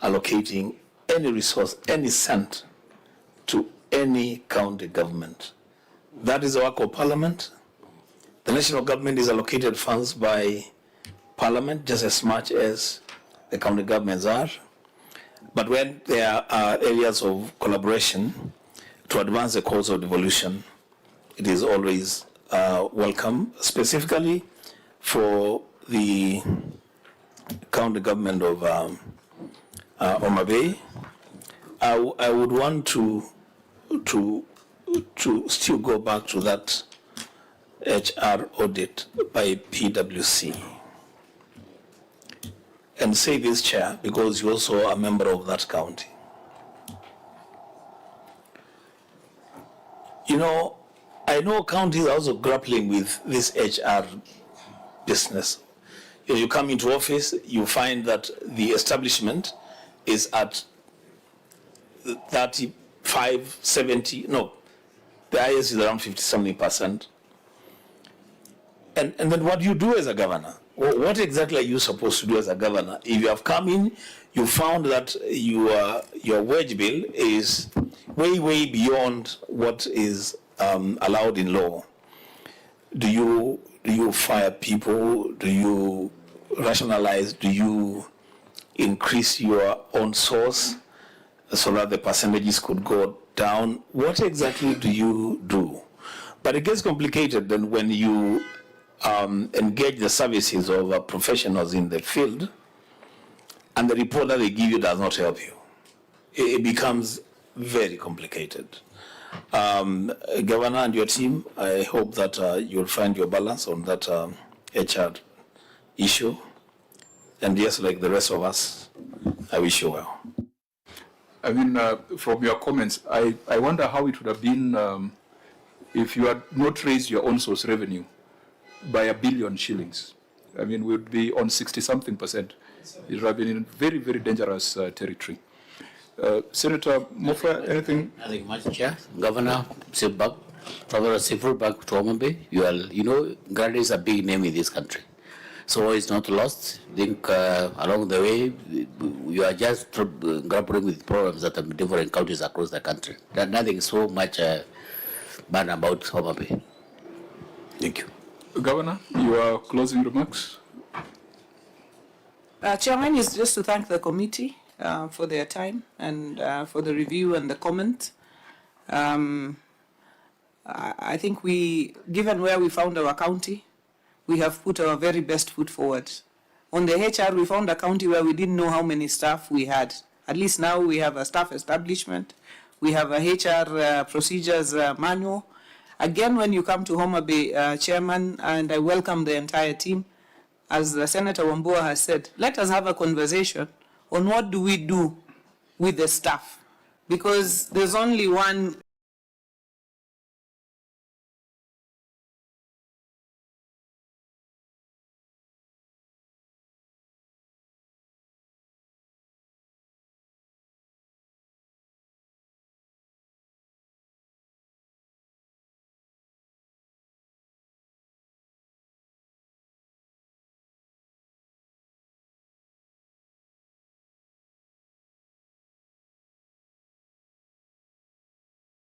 allocating any resource, any cent to any county government. That is the work of Parliament. The national government is allocated funds by Parliament just as much as the county governments are. But when there are areas of collaboration to advance the cause of devolution, it is always welcome, specifically for the county government of Homa Bay. I would want to still go back to that HR audit by PwC. And say this, Chair, because you're also a member of that county. You know, I know counties are also grappling with this HR business. You come into office, you find that the establishment is at 35, 70, no, the highest is around 50-something%. And then what do you do as a governor? What exactly are you supposed to do as a governor? If you have come in, you found that your wage bill is way beyond what is allowed in law. Do you fire people? Do you rationalize? Do you increase your own source so that the percentages could go down? What exactly do you do? But it gets complicated then when you engage the services of professionals in the field, and the report that they give you does not help you. It becomes very complicated. Governor and your team, I hope that you'll find your balance on that HR issue. And yes, like the rest of us, I wish you well. I mean, from your comments, I wonder how it would have been if you had not raised your own source revenue by $1 billion shillings. I mean, we'd be on 60-something%. It would have been in very very territory. Senator Mofa, anything? Nothing much, Chair. Governor, sit back. Father, safer back to Homa Bay. You know, Gladys is a big name in this country. So it's not lost. I think along the way, you are just grappling with problems that are in different counties across the country. There's nothing so much bad about Homa Bay. Thank you. Governor, your closing remarks? Chairman, is just to thank the committee for their time and for the review and the comment. I think given where we found our county, we have put our very best foot forward. On the HR, we found a county where we didn't know how many staff we had. At least now we have a staff establishment. We have a HR procedures manual. Again, when you come to Homa Bay, Chairman, and I welcome the entire team, as Senator Wambua has said, let us have a conversation on what do we do with the staff, because there's only one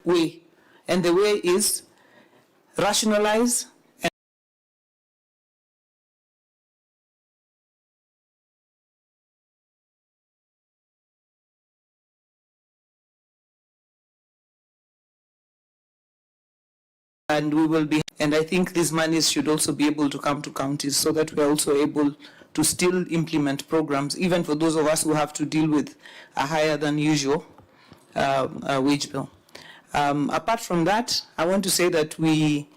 way, and the way is rationalize and we will be, and I think these monies should also be able to come to counties so that we are also able to still implement programs, even for those of us who have to deal with a higher than usual wage bill. Apart from that, I want to say that we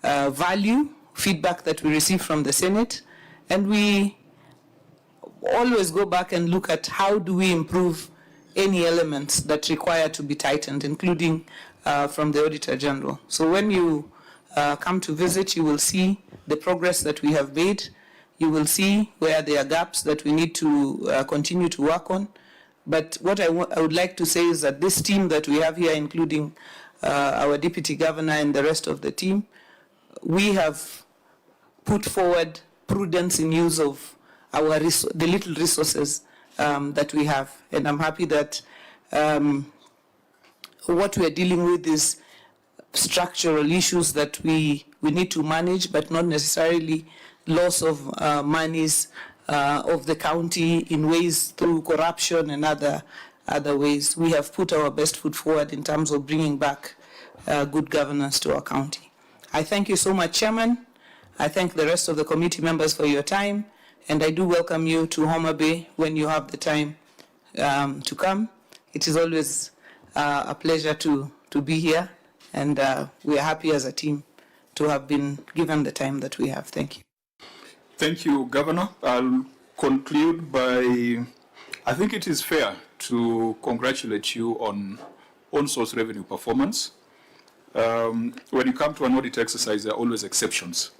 value feedback that we receive from the Senate, and we always go back and look at how do we improve any elements that require to be tightened, including from the Auditor General. So when you come to visit, you will see the progress that we have made. You will see where there are gaps that we need to continue to work on. But what I would like to say is that this team that we have here, including our Deputy Governor and the rest of the team, we have put forward prudence in use of the little resources that we have. And I'm happy that what we are dealing with is structural issues that we need to manage, but not necessarily loss of monies of the county in ways through corruption and other ways. We have put our best foot forward in terms of bringing back good governance to our county. I thank you so much, Chairman. I thank the rest of the committee members for your time, and I do welcome you to Homa Bay when you have the time to come. It is always a pleasure to be here, and we are happy as a team to have been given the time that we have. Thank you. Thank you, Governor. I'll conclude by, I think it is fair to congratulate you on on-source revenue performance. When you come to an audit exercise, there are always exceptions.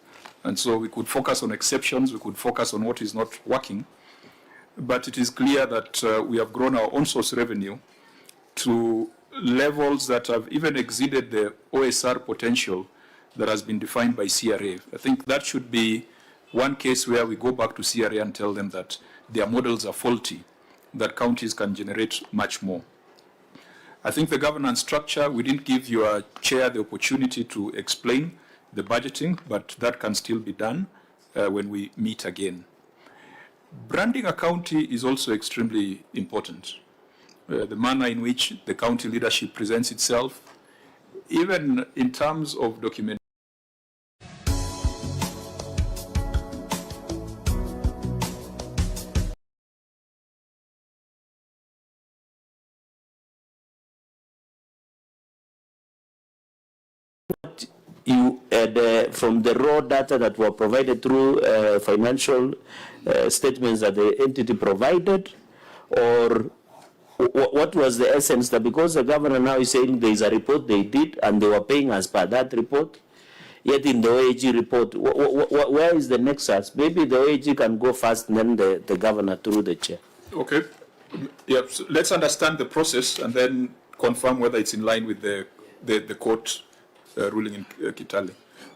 And so we could focus on exceptions, we could focus on what is not working. But it is clear that we have grown our on-source revenue to levels that have even exceeded the OSR potential that has been defined by CRA. I think that should be one case where we go back to CRA and tell them that their models are faulty, that counties can generate much more. I think the governance structure, we didn't give your chair the opportunity to explain the budgeting, but that can still be done when we meet again. Branding a county is also extremely important. The manner in which the county leadership presents itself, even in terms of documentation. You from the raw data that were provided through financial statements that the entity provided, or what was the essence? That because the governor now is saying there is a report they did and they were paying as per that report, yet in the OAG report, where is the nexus? Maybe the OAG can go first and then the governor through the chair. Okay. Yeah, so let's understand the process and then confirm whether it's in line with the court ruling in Kitale.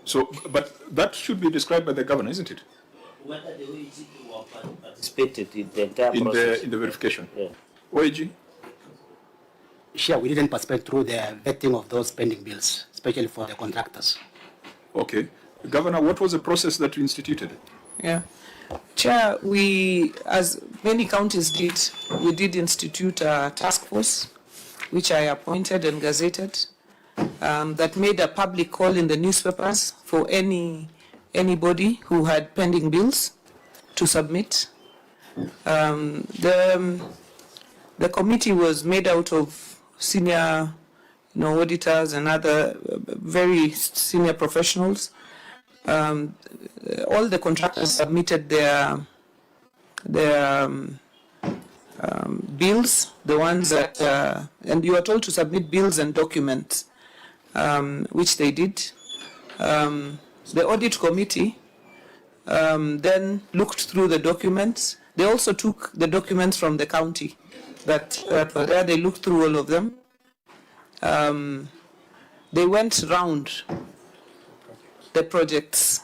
So, but that should be described by the governor, isn't it? Whether the OAG participated in the entire process. In the verification. Yeah. OAG? Sure, we didn't participate through the vetting of those pending bills, especially for the contractors. Okay. Governor, what was the process that you instituted? Yeah. Chair, we, as many counties did, we did institute a task force, which I appointed and gazetted, that made a public call in the newspapers for anybody who had pending bills to submit. The committee was made out of senior, auditors and other very senior professionals. All the contractors submitted their bills, the ones that, and you are told to submit bills and documents, which they did. The audit committee then looked through the documents. They also took the documents from the county that were there. They looked through all of them. They went round the projects.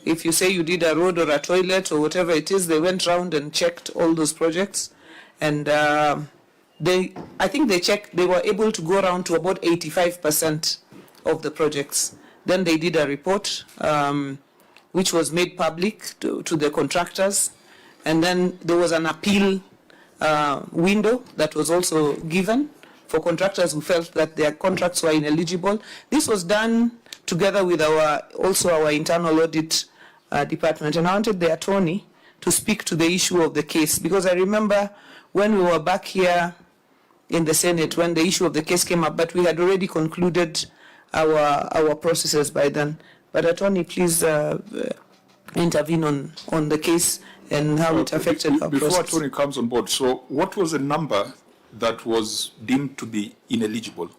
If you say you did a road or a toilet or whatever it is, they went round and checked all those projects. And I think they were able to go around to about 85% of the projects. Then they did a report, which was made public to the contractors. And then there was an appeal window that was also given for contractors who felt that their contracts were ineligible. This was done together with our internal audit department. And I wanted the attorney to speak to the issue of the case, because I remember when we were back here in the Senate when the issue of the case came up, but we had already concluded our processes by then. But attorney, please intervene on the case and how it affected our process. Before attorney comes on board, so what was the number that was deemed to be ineligible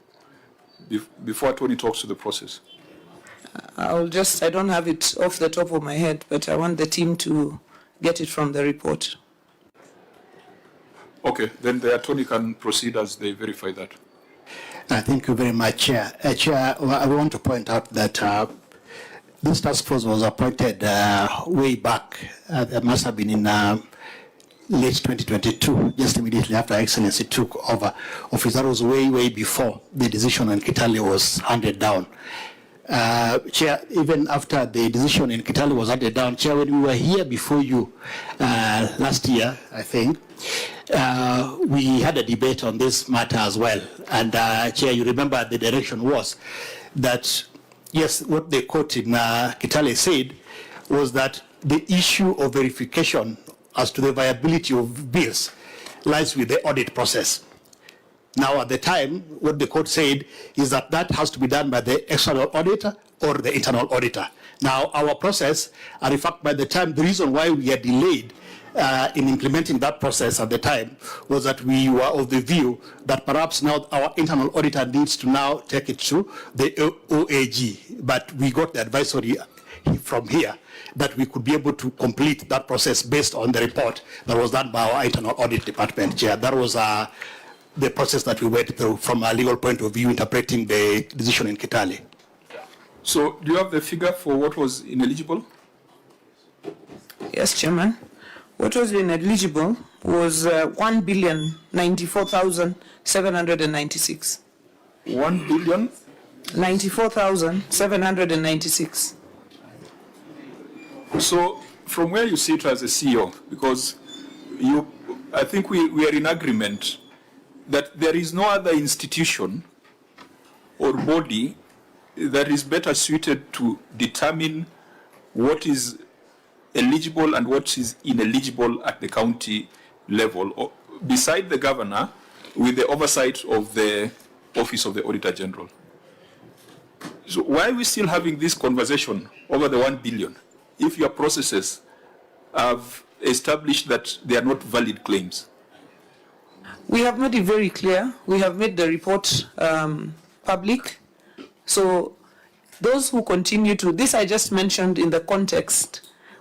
before attorney talks to the process? I don't have it off the top of my head, but I want the team to get it from the report. Okay, then the attorney can proceed as they verify that. Thank you very much, Chair. Chair, I want to point out that This task force was appointed way back. It must have been in late 2022, just immediately after Excellency took over office. That was way before the decision on Kitale was handed down. Chair, even after the decision in Kitale was handed down, Chair, when we were here before you last year, I think, we had a debate on this matter as well. And Chair, you remember the direction was that, yes, what the court in Kitale said was that the issue of verification as to the viability of bills lies with the audit process. Now, at the time, what the court said is that that has to be done by the external auditor or the internal auditor. Now, our process, and in fact, by the time, the reason why we are delayed in implementing that process at the time was that we were of the view that perhaps now our internal auditor needs to now take it to the OAG. But we got the advisory from here that we could be able to complete that process based on the report that was done by our internal audit department, Chair. That was the process that we went through from a legal point of view, interpreting the decision in Kitale. So do you have the figure for what was ineligible? Yes, Chairman. What was ineligible was 1,094,796. 1 billion? 94,796. So from where you sit as a CEO, because I think we are in agreement that there is no other institution or body that is better suited to determine what is eligible and what is ineligible at the county level, or beside the governor, with the oversight of the Office of the Auditor General. So why are we still having this conversation over the 1 billion if your processes have established that they are not valid claims? We have made it very clear. We have made the report public. So those who continue to, this I just mentioned in the context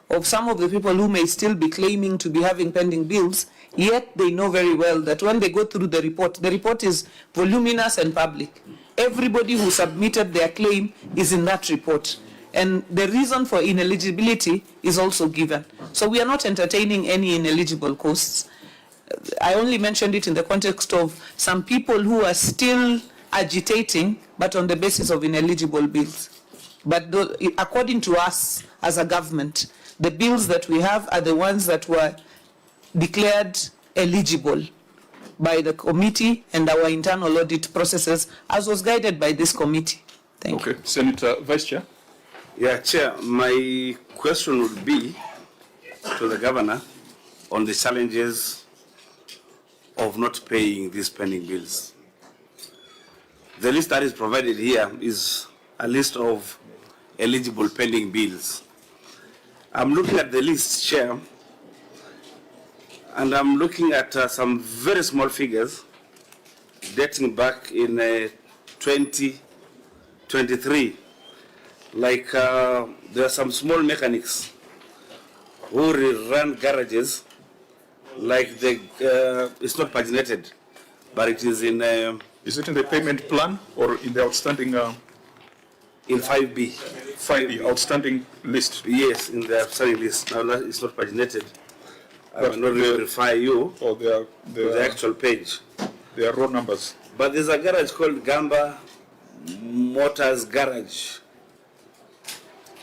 of some of the people who may still be claiming to be having pending bills, yet they know very well that when they go through the report is voluminous and public. Everybody who submitted their claim is in that report. And the reason for ineligibility is also given. So we are not entertaining any ineligible costs. I only mentioned it in the context of some people who are still agitating, but on the basis of ineligible bills. But according to us as a government, the bills that we have are the ones that were declared eligible by the committee and our internal audit processes, as was guided by this committee. Thank you. Okay, Senator Vice Chair. Yeah, Chair, my question would be to the governor on the challenges of not paying these pending bills. The list that is provided here is a list of eligible pending bills. I'm looking at the list, Chair, and I'm looking at some very small figures dating back in 2023. Like there are some small mechanics who run garages, like it's not paginated, but it is in... Is it in the payment plan or in the outstanding... in 5B. 5B, outstanding list? Yes, in the outstanding list. Now it's not paginated. I will not verify you or the actual page. They are raw numbers. But there's a garage called Gamba Motors Garage,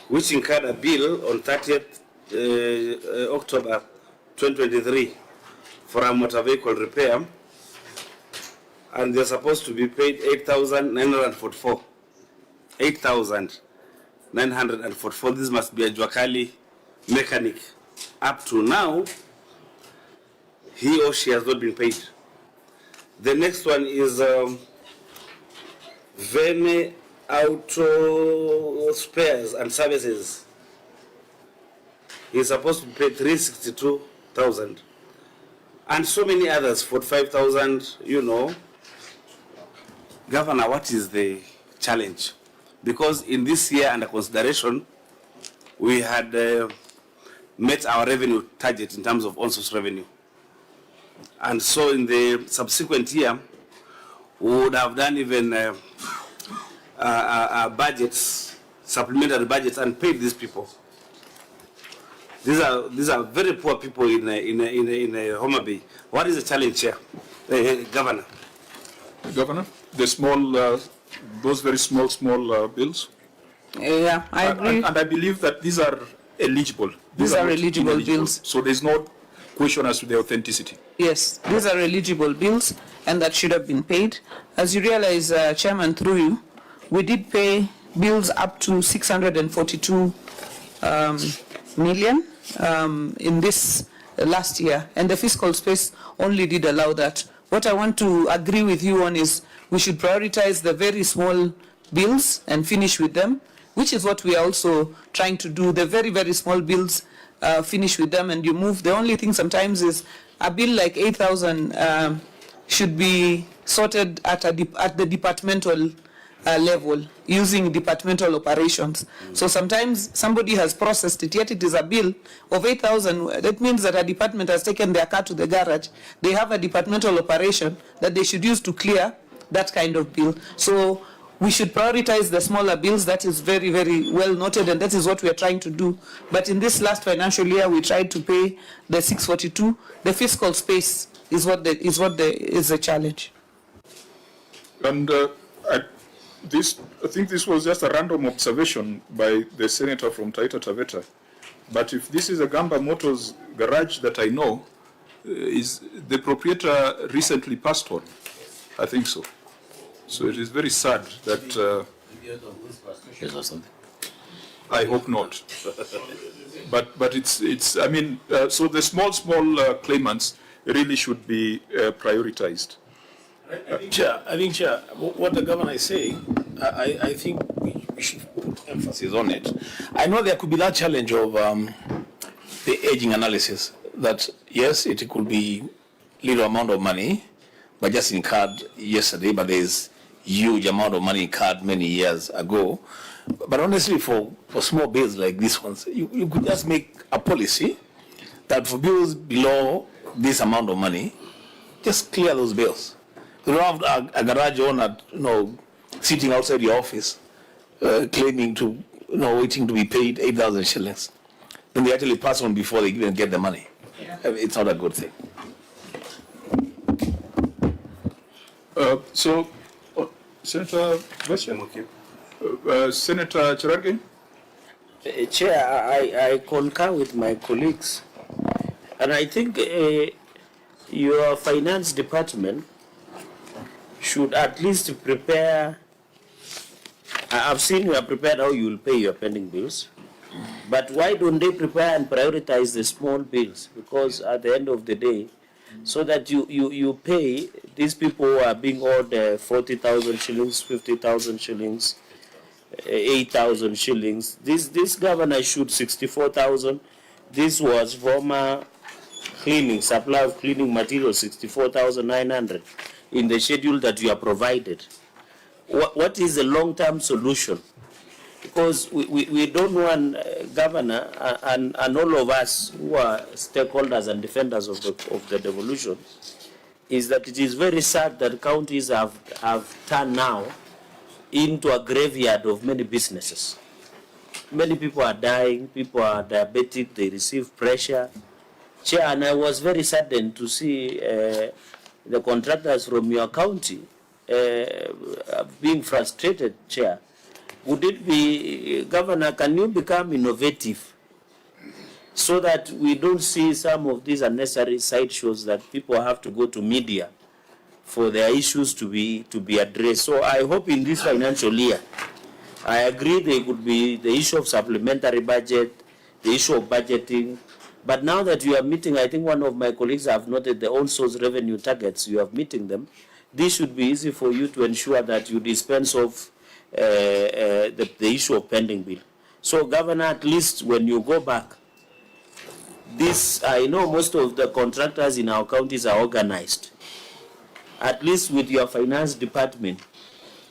which incurred a bill on 30th October 2023 for a motor vehicle repair, and they're supposed to be paid 8,944. 8,944. This must be a Juakali mechanic. Up to now, he or she has not been paid. The next one is Veme Auto Spares and Services. He's supposed to be paid 362,000. And so many others, 45,000, you know. Governor, what is the challenge? Because in this year under consideration, we had met our revenue target in terms of on-source revenue. And so in the subsequent year, we would have done even budgets supplementary budgets and paid these people. These are very poor people in Homa Bay. What is the challenge here, Governor? Governor, the small, those very small bills. Yeah, I agree. And I believe that these are eligible. These are not eligible ineligible. bills. So there's no question as to their authenticity. Yes, these are eligible bills and that should have been paid. As you realize, Chairman, through you, we did pay bills up to 642 million in this last year, and the fiscal space only did allow that. What I want to agree with you on is we should prioritize the very small bills and finish with them, which is what we are also trying to do. The very, very small bills, finish with them and you move. The only thing sometimes is a bill like 8,000 should be sorted at the departmental level using departmental operations. So sometimes somebody has processed it, yet it is a bill of 8,000. That means that a department has taken their car to the garage. They have a departmental operation that they should use to clear that kind of bill. So we should prioritize the smaller bills. That is very, very well noted, and that is what we are trying to do. But in this last financial year, we tried to pay the 642. The fiscal space is what is the challenge. And I think this was just a random observation by the senator from Taita Taveta. But if this is a Gamba Motors garage that I know, is the proprietor recently passed on? I think so. So it is very sad that. I hope not. but it's. I mean, so the small claimants really should be prioritized. I think, Chair, what the governor is saying, I think we should put emphasis on it. I know there could be that challenge of the aging analysis, that yes, it could be little amount of money, but just incurred yesterday, but there's huge amount of money incurred many years ago. But honestly, for small bills like these ones, you could just make a policy that for bills below this amount of money, just clear those bills. You don't have a garage owner, sitting outside your office, claiming to, waiting to be paid 8,000 shillings. Then they actually pass on before they even get the money. Yeah. It's not a good thing. Senator Western, Senator Cherargei? Chair, I concur with my colleagues, and I think your finance department should at least prepare. I've seen you have prepared how you will pay your pending bills, but why don't they prepare and prioritize the small bills? Because at the end of the day, so that you pay these people who are being owed 40,000 shillings, 50,000 shillings, 8,000 shillings. This governor issued 64,000. This was former cleaning, supply of cleaning materials, 64,900 in the schedule that you are provided. What is the long-term solution? Because we don't want governor and all of us who are stakeholders and defenders of the devolution, is that it is very sad that counties have turned now into a graveyard of many businesses. Many people are dying, people are diabetic, they receive pressure. Chair, and I was very saddened to see the contractors from your county being frustrated, Chair. Would it be, Governor, can you become innovative so that we don't see some of these unnecessary sideshows that people have to go to media for their issues to be addressed? So I hope in this financial year, I agree there could be the issue of supplementary budget, the issue of budgeting. But now that you are meeting, I think one of my colleagues have noted the own source revenue targets, you are meeting them. This should be easy for you to ensure that you dispense of the issue of pending bill. So, Governor, at least when you go back, this, I know most of the contractors in our counties are organized. At least with your finance department,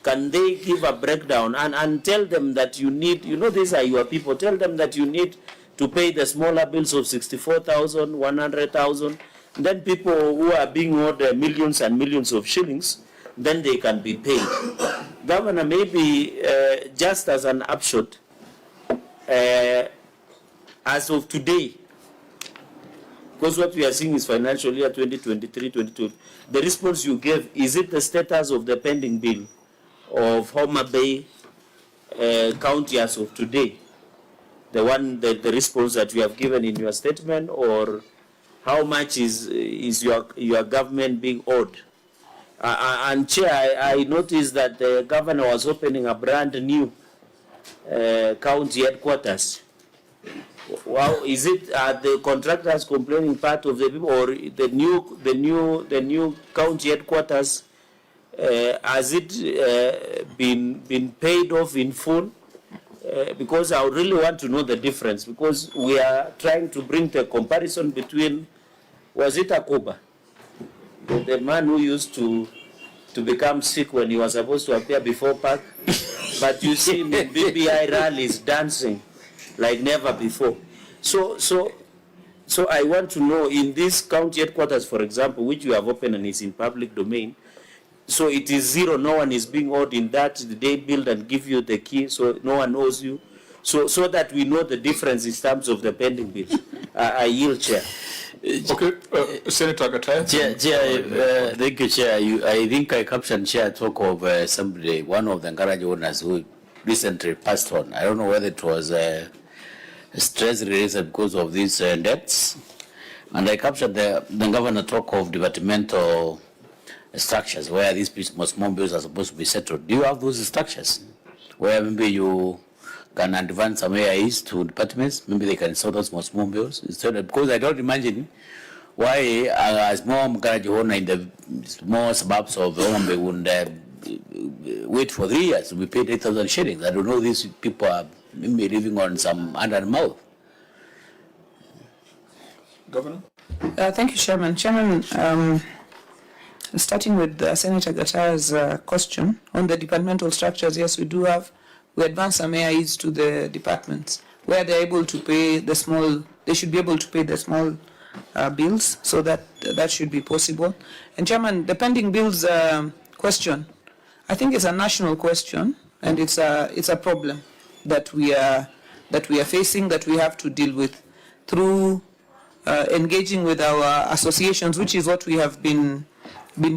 can they give a breakdown and tell them that you need, these are your people, tell them that you need to pay the smaller bills of 64,000, 100,000, then people who are being owed millions and millions of shillings, then they can be paid. Governor, maybe just as an upshot, as of today, because what we are seeing is financial year 2023-22, the response you gave, is it the status of the pending bill of Homa Bay County as of today? The response that you have given in your statement, or how much is your government being owed? And Chair, I noticed that the governor was opening a brand new county headquarters. Wow, is it the contractors complaining part of the people, or the new county headquarters? Has it been paid off in full? Because I really want to know the difference, because we are trying to bring the comparison between, was it Akuba, the man who used to become sick when he was supposed to appear before Park, but you see him in BBI rallies dancing like never before. So I want to know, in this county headquarters, for example, which you have opened and is in public domain, so it is zero, no one is being owed in that. They build and give you the key, so no one owes you. So that we know the difference in terms of the pending bill. I yield, Chair. Okay, Senator Gataya. Chair, thank you, Chair. I think I captioned, Chair, talk of somebody, one of the garage owners who recently passed on. I don't know whether it was stress related because of these debts. And I captured the governor talk of departmental structures where these small bills are supposed to be settled. Do you have those structures where maybe you can advance some AIs to departments? Maybe they can sort those small bills instead of, because I don't imagine why a small garage owner in the small suburbs of Ombe would wait for 3 years to be paid 8,000 shillings. I don't know, these people are maybe living on some under mouth. Governor? Thank you, Chairman. Chairman, starting with Senator Gataya's question on the departmental structures, yes, we advance some AIs to the departments where they're able to pay the small, they should be able to pay the small bills, so that should be possible. And Chairman, the pending bills question, I think it's a national question, and it's a problem that we are facing, that we have to deal with through engaging with our associations, which is what we have been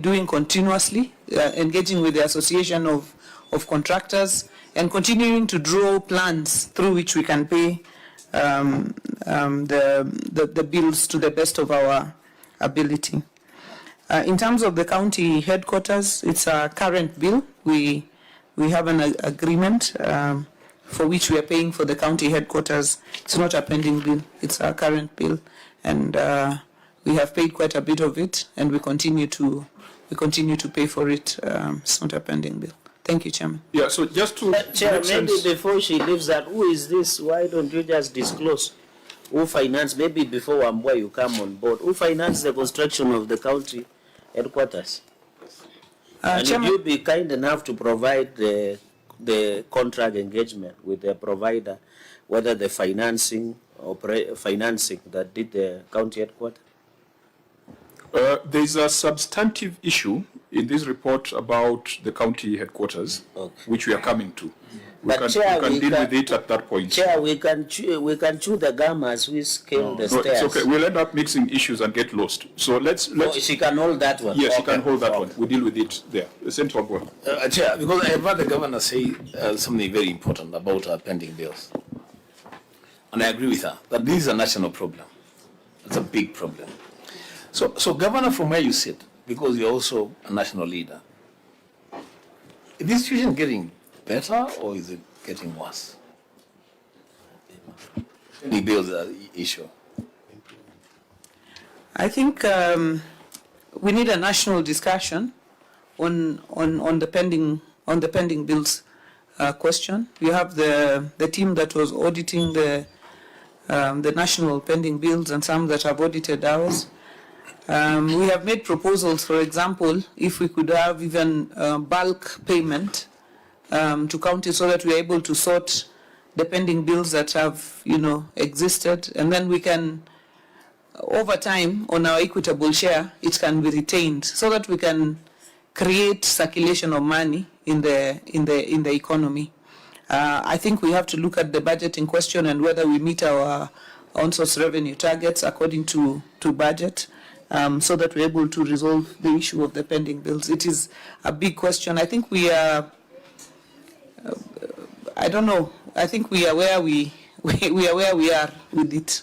doing continuously, engaging with the association of contractors and continuing to draw plans through which we can pay the bills to the best of our ability. In terms of the county headquarters, it's a current bill. We have an agreement for which we are paying for the county headquarters. It's not a pending bill, it's a current bill, and we have paid quite a bit of it, and we continue to pay for it. It's not a pending bill. Thank you, Chairman. Yeah, so just to Chair, maybe before she leaves that, who is this? Why don't you just disclose who financed, maybe before Wambua you come on board, who financed the construction of the county headquarters? And Chairman, would you be kind enough to provide the contract engagement with the provider, whether the financing or financing that did the county headquarters? There is a substantive issue in this report about the county headquarters, which we are coming to. We can deal with it at that point. Chair, we can chew the gum as we scale the stairs. It's okay. We'll end up mixing issues and get lost. So let's. She can hold that one. Yes, she can hold that one. We deal with it there. Senator Wanga. Chair, because I have heard the governor say something very important about our pending bills. And I agree with her that this is a national problem. It's a big problem. So Governor, from where you sit, because you're also a national leader, is this situation getting better or is it getting worse? The bills are the issue. I think we need a national discussion on the pending bills question. We have the team that was auditing the national pending bills and some that have audited ours. We have made proposals, for example, if we could have even bulk payment to counties so that we are able to sort the pending bills that have, existed, and then we can, over time, on our equitable share, it can be retained so that we can create circulation of money in the economy. I think we have to look at the budget in question and whether we meet our on-source revenue targets according to budget, so that we're able to resolve the issue of the pending bills. It is a big question. I think we are, I don't know, I think we are where we are where we are with it.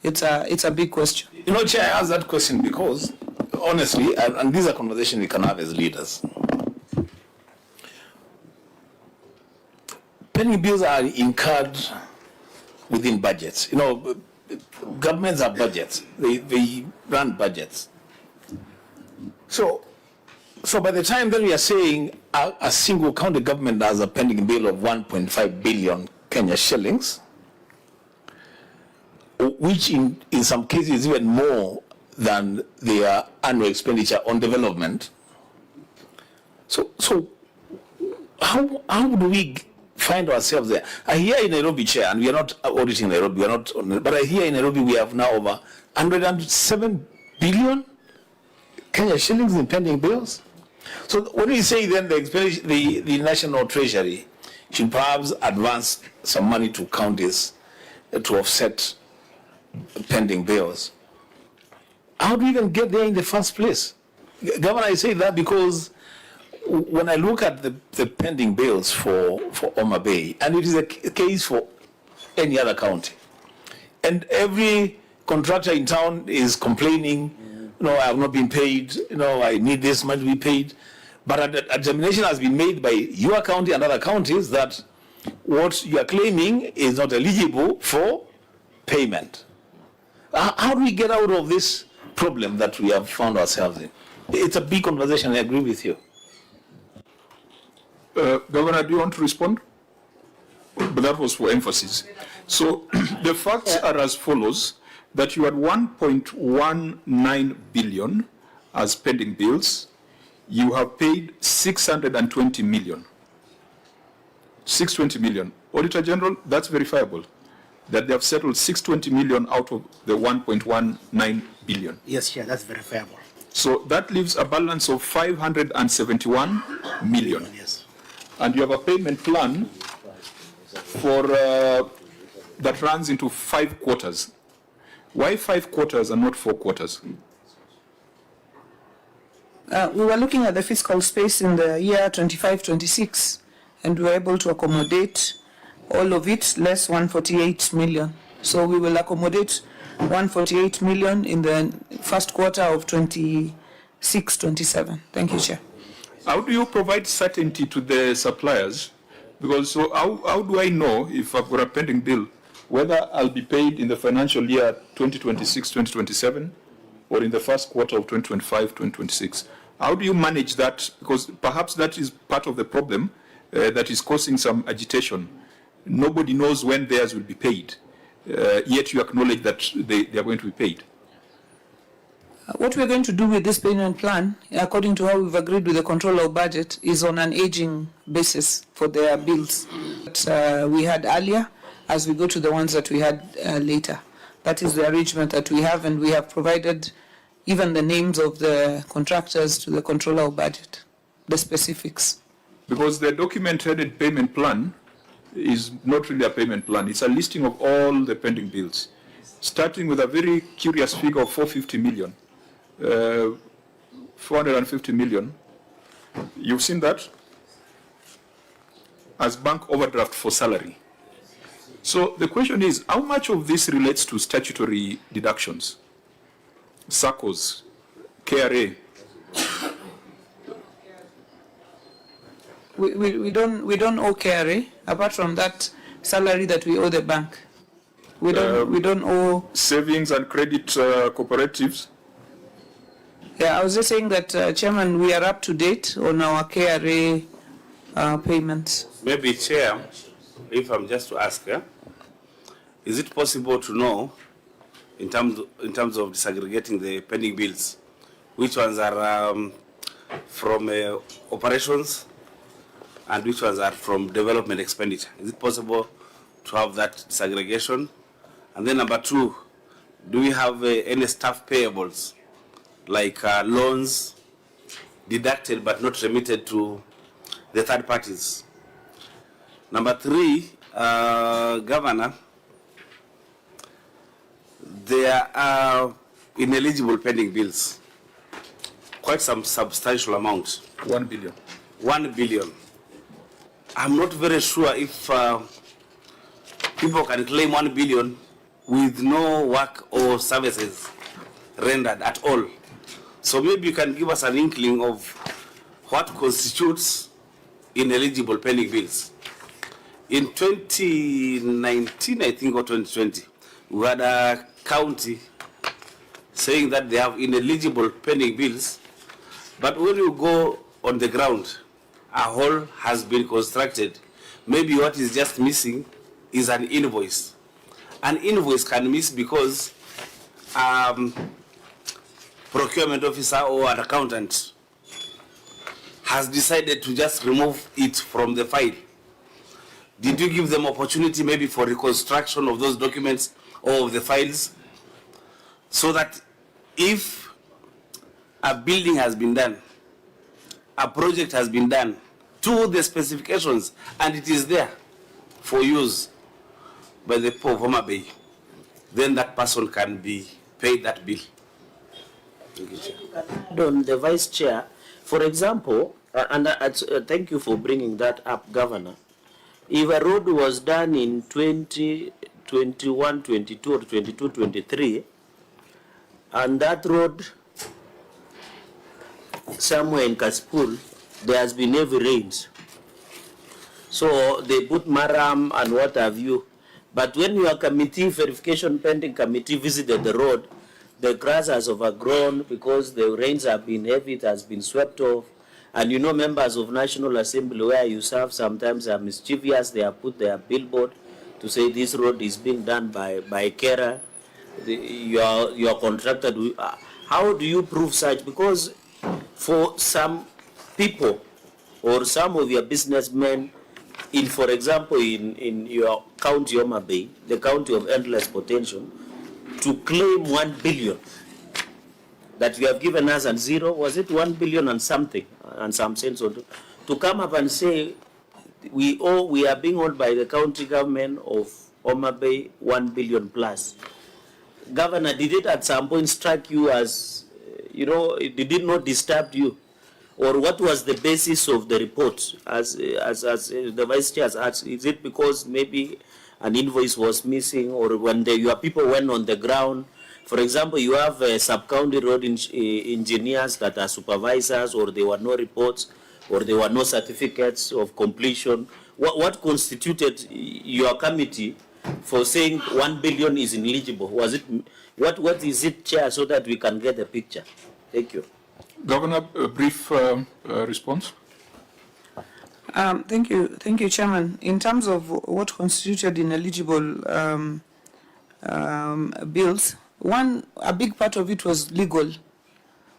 It's a big question. You know, Chair, I ask that question because, honestly, and these are conversations we can have as leaders. Pending bills are incurred within budgets. You know, governments have budgets. They run budgets. So by the time that we are saying a single county government has a pending bill of 1.5 billion Kenya shillings, which in some cases is even more than their annual expenditure on development. So how do we find ourselves there? I hear in Nairobi, Chair, and we are not auditing Nairobi, but I hear in Nairobi we have now over 107 billion Kenya shillings in pending bills. So when we say then the National Treasury should perhaps advance some money to counties to offset pending bills, how do we even get there in the first place? Governor, I say that because when I look at the pending bills for Homa Bay, and it is a case for any other county, and every contractor in town is complaining, you know, I have not been paid, you know, I need this money to be paid. But a determination has been made by your county and other counties that what you are claiming is not eligible for payment. How do we get out of this problem that we have found ourselves in? It's a big conversation, I agree with you. Governor, do you want to respond? But that was for emphasis. So the facts are as follows, that you had 1.19 billion as pending bills. You have paid 620 million. 620 million. Auditor General, that's verifiable, that they have settled 620 million out of the 1.19 billion. Yes, Chair, that's verifiable. So that leaves a balance of 571 million. Yes. And you have a payment plan for that runs into 5 quarters. Why 5 quarters and not 4 quarters? We were looking at the fiscal space in the year 25-26, and we were able to accommodate all of it, less 148 million. So we will accommodate 148 million in the first quarter of 26-27. Thank you, Chair. How do you provide certainty to the suppliers? Because so how do I know if I've got a pending bill, whether I'll be paid in the financial year 2026-2027 or in the first quarter of 2025-2026? How do you manage that? Because perhaps that is part of the problem that is causing some agitation. Nobody knows when theirs will be paid, yet you acknowledge that they are going to be paid. What we're going to do with this payment plan, according to how we've agreed with the controller of budget, is on an aging basis for their bills that we had earlier as we go to the ones that we had later. That is the arrangement that we have, and we have provided even the names of the contractors to the controller of budget, the specifics. Because the document-headed payment plan is not really a payment plan. It's a listing of all the pending bills, starting with a very curious figure of 450 million. 450 million. You've seen that? As bank overdraft for salary. So the question is, how much of this relates to statutory deductions? SACCOs, KRA. We don't owe KRA, apart from that salary that we owe the bank. We don't owe Savings and credit cooperatives. Yeah, I was just saying that, Chairman, we are up to date on our KRA payments. Maybe, Chair, if I'm just to ask, is it possible to know, in terms of disaggregating the pending bills, which ones are from operations and which ones are from development expenditure? Is it possible to have that disaggregation? And then number 2, do we have any staff payables, like loans deducted but not remitted to the third parties? Number 3, Governor, there are ineligible pending bills, quite some substantial amount. 1 billion. 1 billion. I'm not very sure if people can claim 1 billion with no work or services rendered at all. So maybe you can give us an inkling of what constitutes ineligible pending bills. In 2019, I think, or 2020, we had a county saying that they have ineligible pending bills, but when you go on the ground, a hole has been constructed. Maybe what is just missing is an invoice. An invoice can miss because procurement officer or an accountant has decided to just remove it from the file. Did you give them opportunity maybe for reconstruction of those documents or of the files, so that if a building has been done, a project has been done to the specifications, and it is there for use by the poor of Homa Bay, then that person can be paid that bill? Thank you, Chair. On the Vice Chair, for example, and thank you for bringing that up, Governor. If a road was done in 2021, 22, or 22, 23, and that road somewhere in Kaspul, there has been heavy rains. So they put maram and what have you. But when your committee, verification pending committee, visited the road, the grass has overgrown because the rains have been heavy, it has been swept off. And you know, members of National Assembly where you serve sometimes are mischievous. They have put their billboard to say this road is being done by Kera. Your contractor. How do you prove such? Because for some people or some of your businessmen, for example, in your county, Homa Bay, the county of endless potential, to claim 1 billion that you have given us and zero, was it 1 billion and something, and some cents, or to come up and say we are being owed by the county government of Homa Bay 1 billion plus. Governor, did it at some point strike you as, did it not disturb you? Or what was the basis of the report as the Vice Chair has asked? Is it because maybe an invoice was missing, or when your people went on the ground? For example, you have sub-county road engineers that are supervisors, or there were no reports, or there were no certificates of completion. What constituted your committee for saying 1 billion is ineligible? Was it what is it, Chair, so that we can get the picture? Thank you. Governor, a brief response. Thank you, Chairman. In terms of what constituted ineligible bills, a big part of it was legal,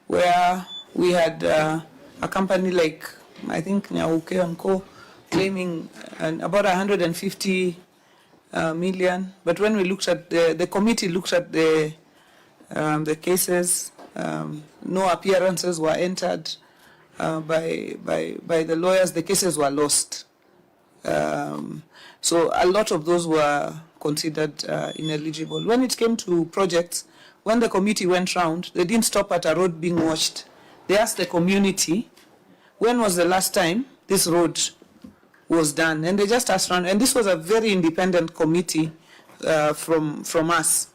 where we had a company like, I think, Nyauke and Co. claiming about 150 million. But when we looked at the committee looked at the cases, no appearances were entered by the lawyers. The cases were lost. So a lot of those were considered ineligible. When it came to projects, when the committee went round, they didn't stop at a road being washed. They asked the community, when was the last time this road was done? And they just asked around, and this was a very independent committee from us.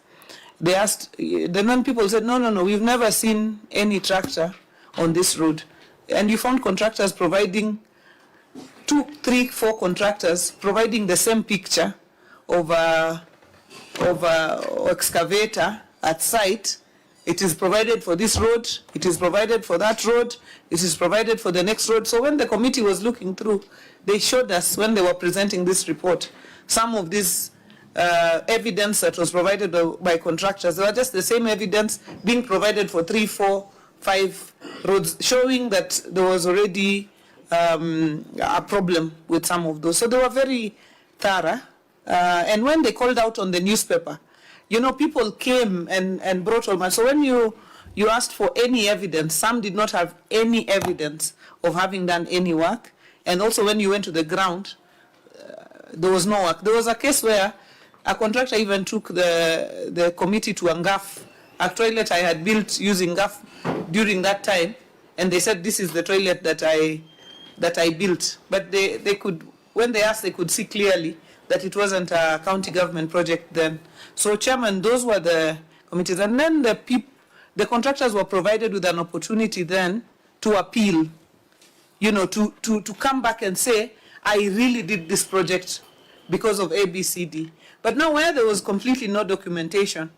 They asked, the non-people said, no, we've never seen any tractor on this road. And you found contractors providing 2, 3, 4 contractors providing the same picture of a excavator at site. It is provided for this road, it is provided for that road, it is provided for the next road. So when the committee was looking through, they showed us, when they were presenting this report, some of this evidence that was provided by contractors. They were just the same evidence being provided for 3, 4, 5 roads, showing that there was already a problem with some of those. So they were very thorough. And when they called out on the newspaper, people came and brought all. So when you asked for any evidence, some did not have any evidence of having done any work. And also when you went to the ground, there was no work. There was a case where a contractor even took the committee to a GAF, a toilet I had built using GAF during that time, and they said this is the toilet that I built. But they could, when they asked, they could see clearly that it wasn't a county government project then. So, Chairman, those were the committees, and then the contractors were provided with an opportunity then to appeal, you know, to come back and say, I really did this project because of A, B, C, D. But now where there was completely no documentation,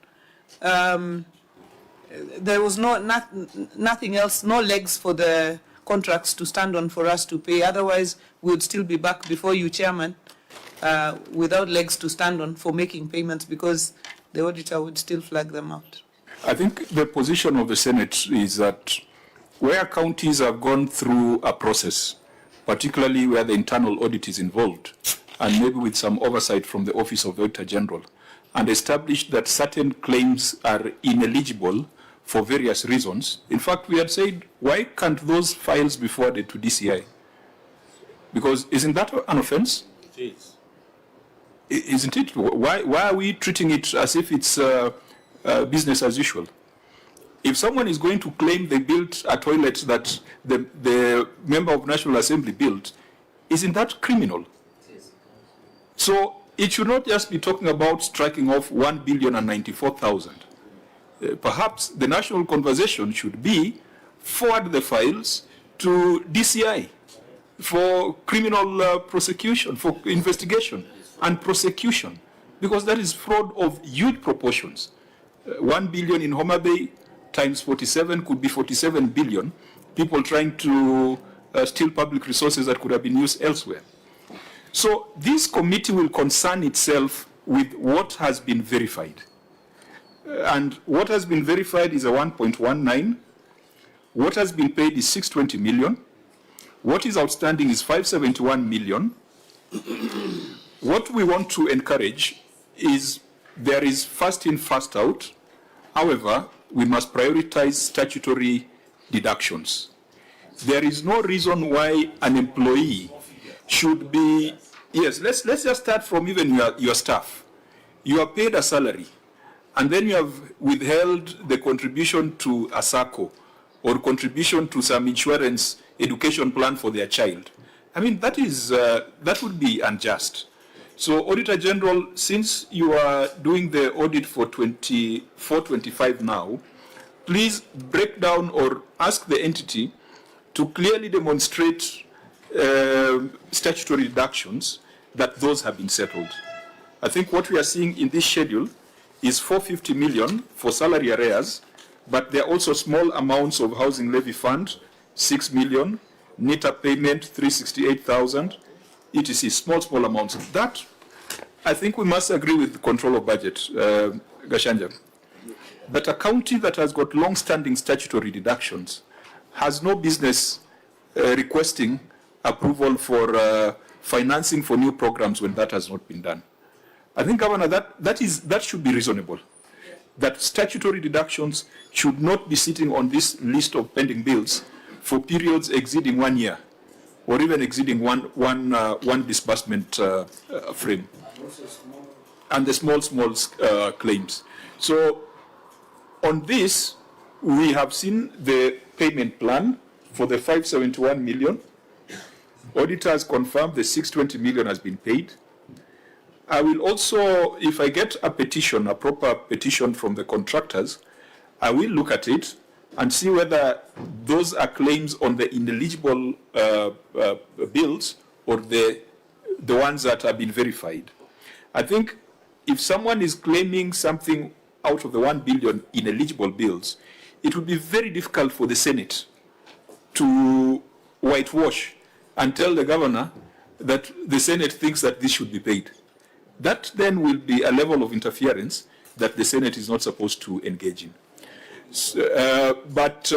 there was nothing else, no legs for the contracts to stand on for us to pay. Otherwise, we would still be back before you, Chairman, without legs to stand on for making payments, because the auditor would still flag them out. I think the position of the Senate is that where counties have gone through a process, particularly where the internal audit is involved, and maybe with some oversight from the Office of the Auditor General, and established that certain claims are ineligible for various reasons. In fact, we had said, why can't those files be forwarded to DCI? Because isn't that an offense? It is. Isn't it? Why are we treating it as if it's business as usual? If someone is going to claim they built a toilet that the member of National Assembly built, isn't that criminal? So it should not just be talking about striking off 1,094,000. Perhaps the national conversation should be forward the files to DCI for criminal prosecution, for investigation and prosecution, because that is fraud of huge proportions. 1 billion in Homa Bay times 47 could be 47 billion, people trying to steal public resources that could have been used elsewhere. So this committee will concern itself with what has been verified. And what has been verified is a 1.19. What has been paid is 620 million. What is outstanding is 571 million. What we want to encourage is there is first in, first out. However, we must prioritize statutory deductions. There is no reason why an employee should be, yes, let's just start from even your staff. You are paid a salary, and then you have withheld the contribution to a SACCO or contribution to some insurance education plan for their child. I mean, that would be unjust. So, Auditor General, since you are doing the audit for 24-25 now, please break down or ask the entity to clearly demonstrate statutory deductions that those have been settled. I think what we are seeing in this schedule is 450 million for salary arrears, but there are also small amounts of housing levy fund, 6 million, NITA payment, 368,000, etc. Small amounts. That, I think we must agree with the control of budget, Gashanja, that a county that has got long-standing statutory deductions has no business requesting approval for financing for new programs when that has not been done. I think, Governor, that should be reasonable. That statutory deductions should not be sitting on this list of pending bills for periods exceeding 1 year, or even exceeding one disbursement frame, and the small claims. So, on this, we have seen the payment plan for the 571 million. Auditors confirmed the 620 million has been paid. I will also, if I get a petition, a proper petition from the contractors, I will look at it and see whether those are claims on the ineligible bills or the ones that have been verified. I think if someone is claiming something out of the 1 billion ineligible bills, it would be very difficult for the Senate to whitewash and tell the governor that the Senate thinks that this should be paid. That then will be a level of interference that the Senate is not supposed to engage in. But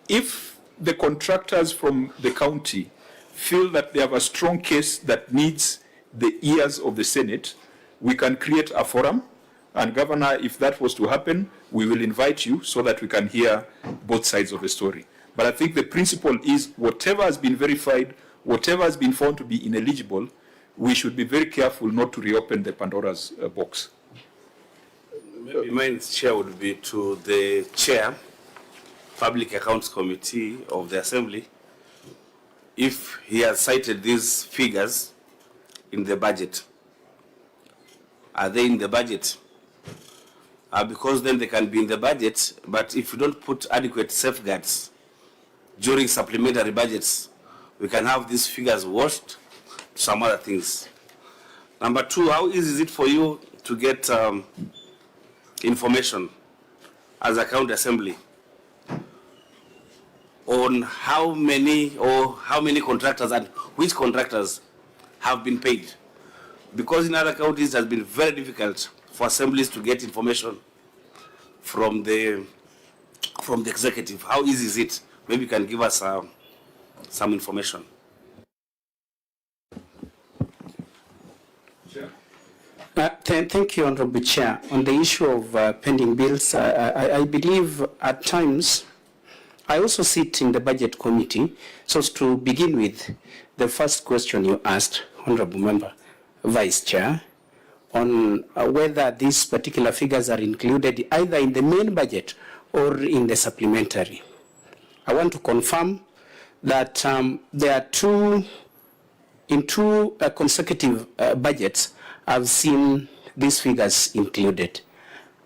if the contractors from the county feel that they have a strong case that needs the ears of the Senate, we can create a forum. And Governor, if that was to happen, we will invite you so that we can hear both sides of the story. But I think the principle is whatever has been verified, whatever has been found to be ineligible, we should be very careful not to reopen the Pandora's box. Maybe my chair would be to the chair, Public Accounts Committee of the Assembly, if he has cited these figures in the budget. Are they in the budget? Because then they can be in the budget, but if you don't put adequate safeguards during supplementary budgets, we can have these figures washed to some other things. Number two, how easy is it for you to get information as a county assembly on how many contractors and which contractors have been paid? Because in other counties it has been very difficult for assemblies to get information from the executive. How easy is it? Maybe you can give us some information. Thank you, Honorable Chair. On the issue of pending bills, I believe at times, I also sit in the Budget Committee. So to begin with, the first question you asked, Honorable Member, Vice Chair, on whether these particular figures are included either in the main budget or in the supplementary. I want to confirm that there are in two consecutive budgets, I've seen these figures included.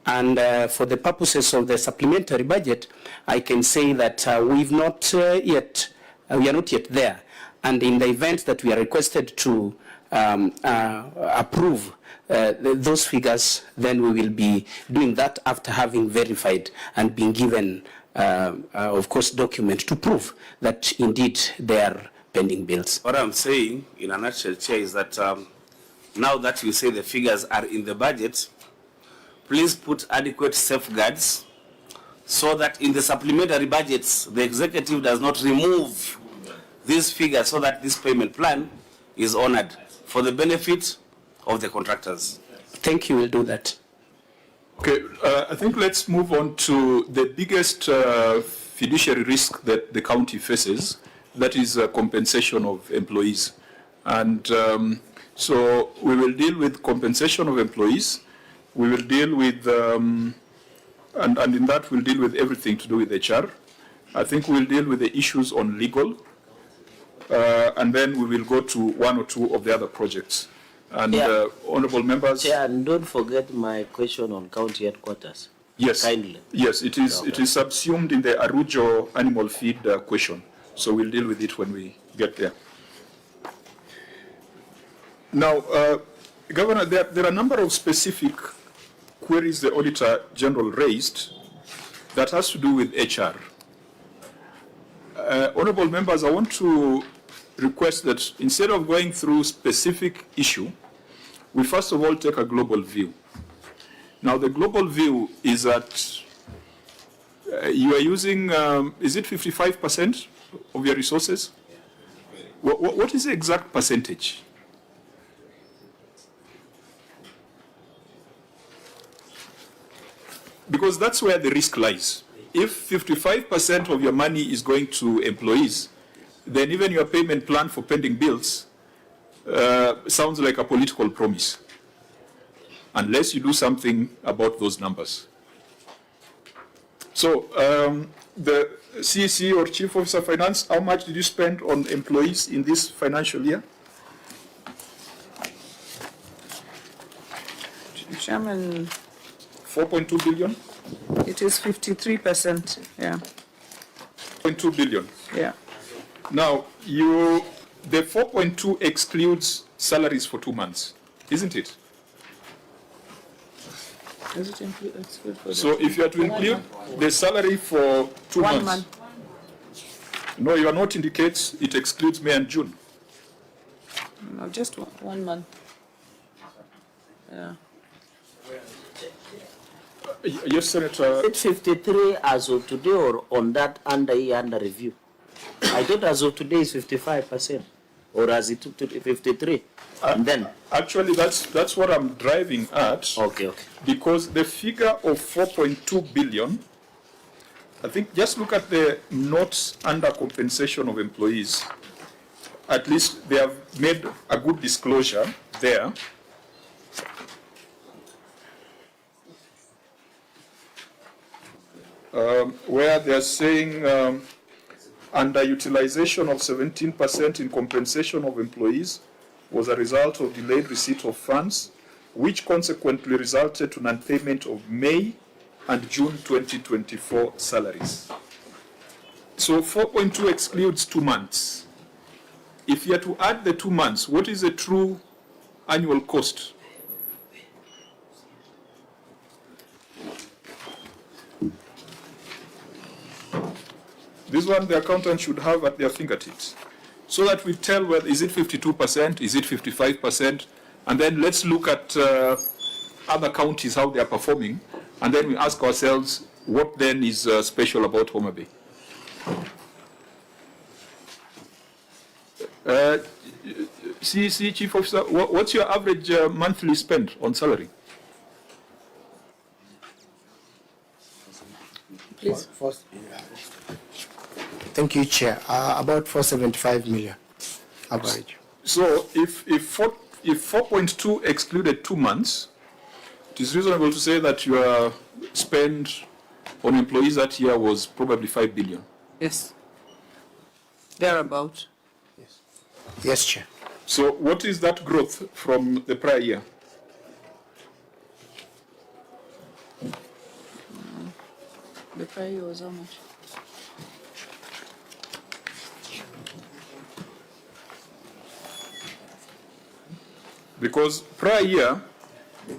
And for the purposes of the supplementary budget, I can say that we are not yet there. And in the event that we are requested to approve those figures, then we will be doing that after having verified and being given, of course, document to prove that indeed they are pending bills. What I'm saying in a nutshell, Chair, is that now that you say the figures are in the budget, please put adequate safeguards so that in the supplementary budgets, the executive does not remove these figures so that this payment plan is honored for the benefit of the contractors. Thank you, we'll do that. Okay, I think let's move on to the biggest fiduciary risk that the county faces, that is compensation of employees. And so we will deal with compensation of employees. We will deal with, and in that we'll deal with everything to do with HR. I think we'll deal with the issues on legal, and then we will go to one or two of the other projects. And honourable members. Chair, and don't forget my question on county headquarters. Yes. Kindly. Yes, it is. Okay. It is subsumed in the Arujo animal feed question. So we'll deal with it when we get there. Now, Governor, there are a number of specific queries the Auditor General raised that has to do with HR. Honourable members, I want to request that instead of going through specific issue, we first of all take a global view. Now, the global view is that you are using, is it 55% of your resources? What is the exact percentage? Because that's where the risk lies. If 55% of your money is going to employees, then even your payment plan for pending bills sounds like a political promise, unless you do something about those numbers. So the CEC or Chief Officer of Finance, how much did you spend on employees in this financial year? Chairman, 4.2 billion? it is 53%, yeah. 0.2 billion. Yeah. Now, the 4.2 excludes salaries for 2 months, isn't it? Does it include, that's good for So if you are to include the salary for 2 months. 1 month. No, your note indicates it excludes May and June. No, just 1 month. Yeah. Yes, Senator. Is it 53 as of today or on that under review? I thought as of today is 55%, or as it took to 53. And then Actually, that's what I'm driving at. okay. Because the figure of 4.2 billion, I think just look at the notes under compensation of employees. at least they have made a good disclosure there. Where they are saying underutilization of 17% in compensation of employees was a result of delayed receipt of funds, which consequently resulted to non-payment of May and June 2024 salaries. So 4.2 excludes 2 months. If you are to add the 2 months, what is the true annual cost? This one the accountant should have at their fingertips, so that we tell whether is it 52%, is it 55%, and then let's look at other counties, how they are performing, and then we ask ourselves what then is special about Homa Bay. See, Chief Officer, what's your average monthly spend on salary? Please. Thank you, Chair. About 475 million average. So if 4.2 excluded 2 months, it is reasonable to say that your spend on employees that year was probably 5 billion. Yes. Thereabout. Yes, Chair. So what is that growth from the prior year? The prior year was how much? Because prior year,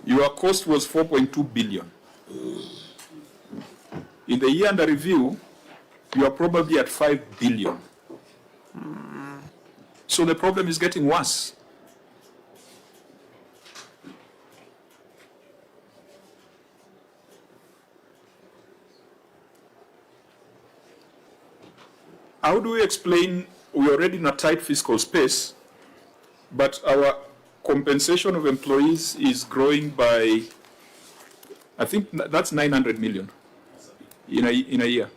your cost was 4.2 billion. In the year under review, you are probably at 5 billion. So the problem is getting worse. How do we explain we're already in a tight fiscal space, but our compensation of employees is growing by, I think that's 900 million in a year.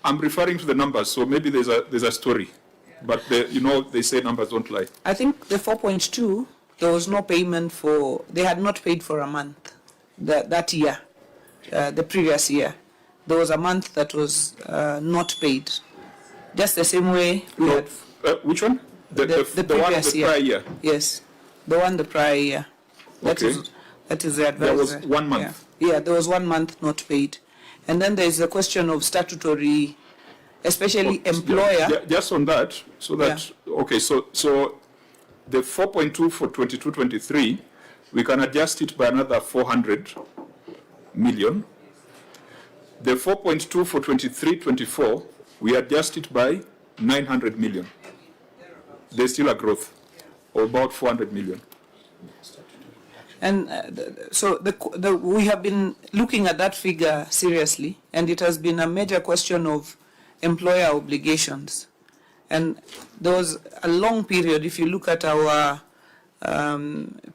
I'm referring to the numbers, so maybe there's a story, but they say numbers don't lie. I think the 4.2, there was no payment for, they had not paid for a month that year, the previous year. There was a month that was not paid. Just the same way we had. Which one? The one of the prior year? Yes, the one the prior year. That is the advice. There was 1 month. Yeah, there was 1 month not paid. And then there is the question of statutory, especially employer. Just on that, so that, okay, so the 4.2 for 22-23, we can adjust it by another 400 million. The 4.2 for 23-24, we adjust it by 900 million. There's still a growth of about 400 million. And so we have been looking at that figure seriously, and it has been a major question of employer obligations. And there was a long period, if you look at our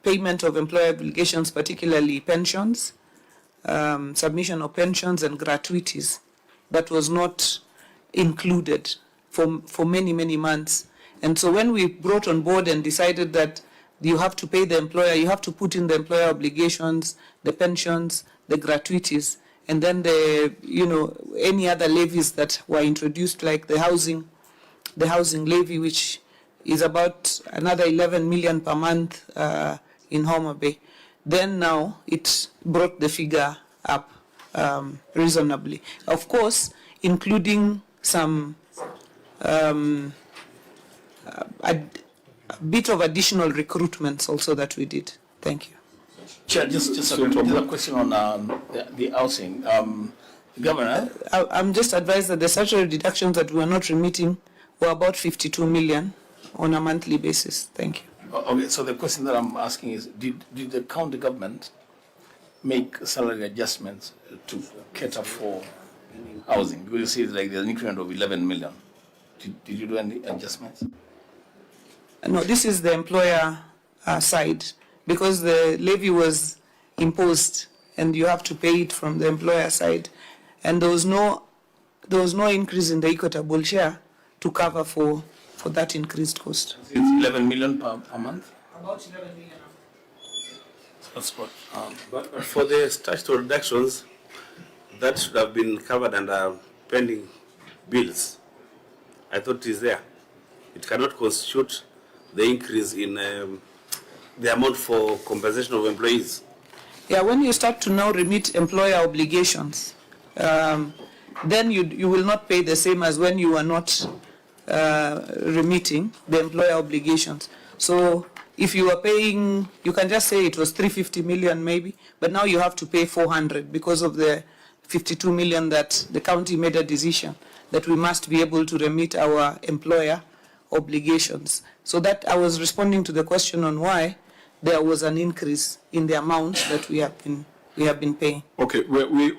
payment of employer obligations, particularly pensions, submission of pensions and gratuities, that was not included for many, many months. And so when we brought on board and decided that you have to pay the employer, you have to put in the employer obligations, the pensions, the gratuities, and then any other levies that were introduced, like the housing levy, which is about another 11 million per month in Homa Bay. Then now it brought the figure up reasonably. Of course, including some a bit of additional recruitments also that we did. Thank you. Chair, just a question on the housing. Governor? I'm just advised that the statutory deductions that we are not remitting were about 52 million on a monthly basis. Thank you. Okay, so the question that I'm asking is, did the county government make salary adjustments to cater for housing? Because you see it's like there's an increment of 11 million. Did you do any adjustments? No, this is the employer side, because the levy was imposed and you have to pay it from the employer side, and there was no increase in the equitable share, to cover for that increased cost. It's 11 million per month? About 11 million. That's what. But for the statutory reductions, that should have been covered under pending bills. I thought it is there. It cannot constitute the increase in the amount for compensation of employees. Yeah, when you start to now remit employer obligations, then you will not pay the same as when you are not remitting the employer obligations. So if you are paying, you can just say it was 350 million maybe, but now you have to pay 400 because of the 52 million that the county made a decision that we must be able to remit our employer obligations. So that I was responding to the question on why there was an increase in the amount that we have been paying. Okay, we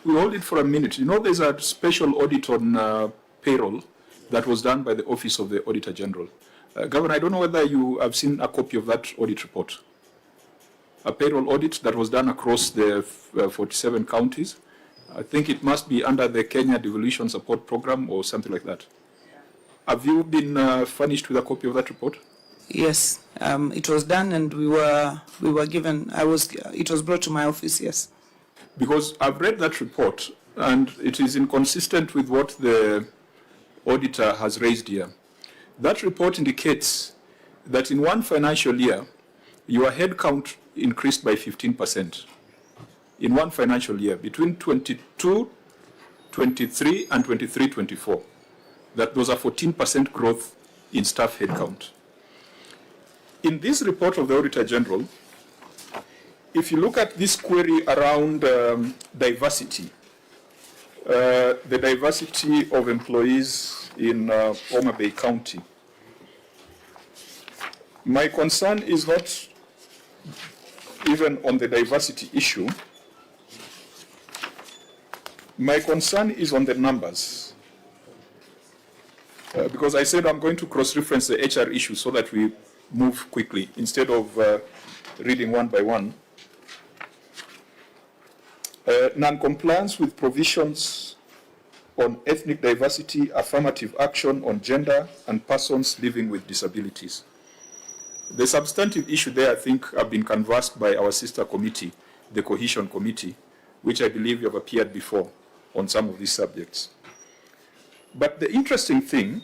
hold it for a minute. You know, there's a special audit on payroll that was done by the Office of the Auditor General. Governor, I don't know whether you have seen a copy of that audit report. A payroll audit that was done across the 47 counties. I think it must be under the Kenya Devolution Support Program or something like that. Have you been furnished with a copy of that report? Yes, it was done, and we were given. It was brought to my office. Yes. Because I've read that report, and it is inconsistent with what the auditor has raised here. That report indicates that in one financial year, your headcount increased by 15%. In one financial year, between 22, 23, and 23, 24. That was a 14% growth in staff headcount. In this report of the Auditor General, if you look at this query around diversity, the diversity of employees in Homa Bay County, my concern is not even on the diversity issue. My concern is on the numbers. Because I said I'm going to cross-reference the HR issue so that we move quickly instead of reading one by one. Non-compliance with provisions on ethnic diversity, affirmative action on gender, and persons living with disabilities. The substantive issue there, I think, have been canvassed by our sister committee, the Cohesion Committee, which I believe you have appeared before on some of these subjects. But the interesting thing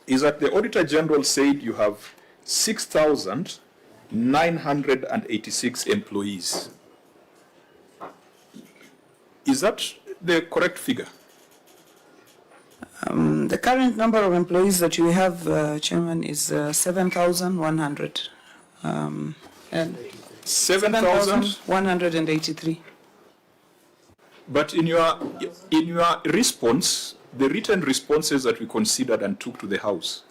is that the Auditor General said you have 6,986 employees. Is that the correct figure? The current number of employees that you have, Chairman, is 7,100. And 7,183. But in your response, the written responses that we considered and took to the House,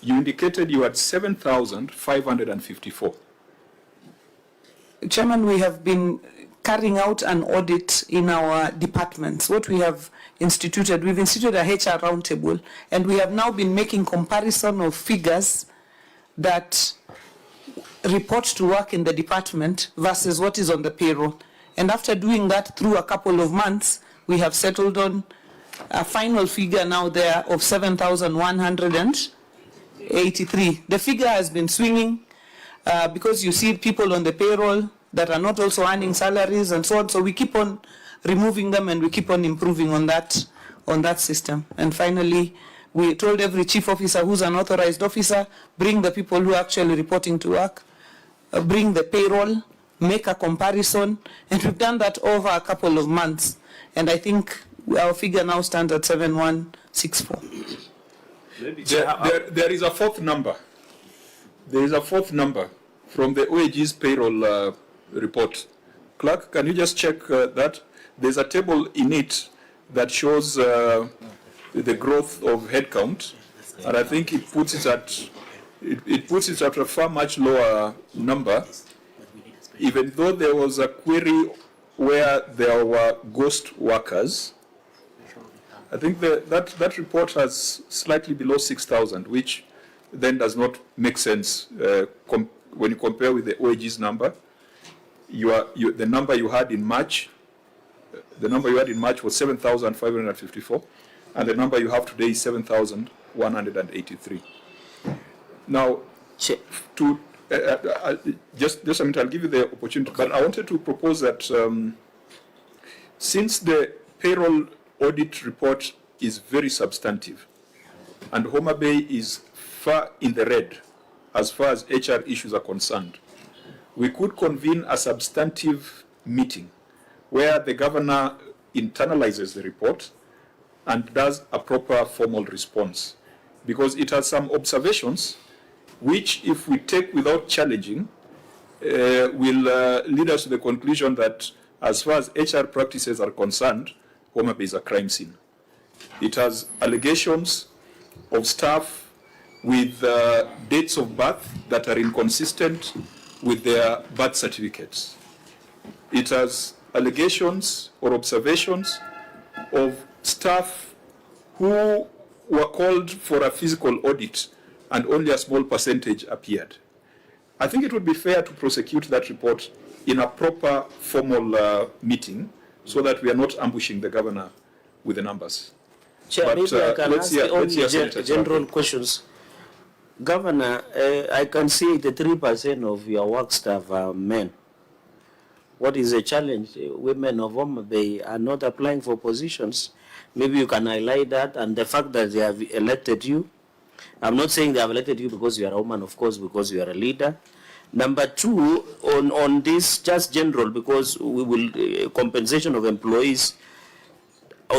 you indicated you had 7,554. Chairman, we have been carrying out an audit in our departments. What we have instituted, we've instituted a HR roundtable, and we have now been making comparison of figures that report to work in the department versus what is on the payroll. And after doing that through a couple of months, we have settled on a final figure now there of 7,183. The figure has been swinging because you see people on the payroll that are not also earning salaries and so on. So we keep on removing them and we keep on improving on that system. And finally, we told every chief officer who's an authorized officer, bring the people who are actually reporting to work, bring the payroll, make a comparison, and we've done that over a couple of months. And I think our figure now stands at 7,164. There is a fourth number. There is a fourth number from the OAG's payroll report. Clerk, can you just check that? There's a table in it that shows the growth of headcount, and I think it puts it at a far much lower number, even though there was a query where there were ghost workers. I think that report has slightly below 6,000, which then does not make sense when you compare with the OAG's number. The number you had in March, was 7,554. and the number you have today is 7,183. Now, to just a minute, I'll give you the opportunity, but I wanted to propose that since the payroll audit report is very substantive, and Homa Bay is far in the red as far as HR issues are concerned, we could convene a substantive meeting where the governor internalizes the report and does a proper formal response, because it has some observations which, if we take without challenging, will lead us to the conclusion that as far as HR practices are concerned, Homa Bay is a crime scene. It has allegations of staff with dates of birth that are inconsistent with their birth certificates. It has allegations or observations of staff who were called for a physical audit and only a small percentage appeared. I think it would be fair to prosecute that report in a proper formal meeting so that we are not ambushing the governor with the numbers. Chair, But, maybe I can let's ask hear- the only let's hear Senator general Chapman. questions. Governor, I can see the 3% of your work staff are men. What is the challenge? Women of Homa Bay are not applying for positions. Maybe you can highlight that, and the fact that they have elected you. I'm not saying they have elected you because you are a woman, of course, because you are a leader. Number two, on this, just general, because we will, compensation of employees,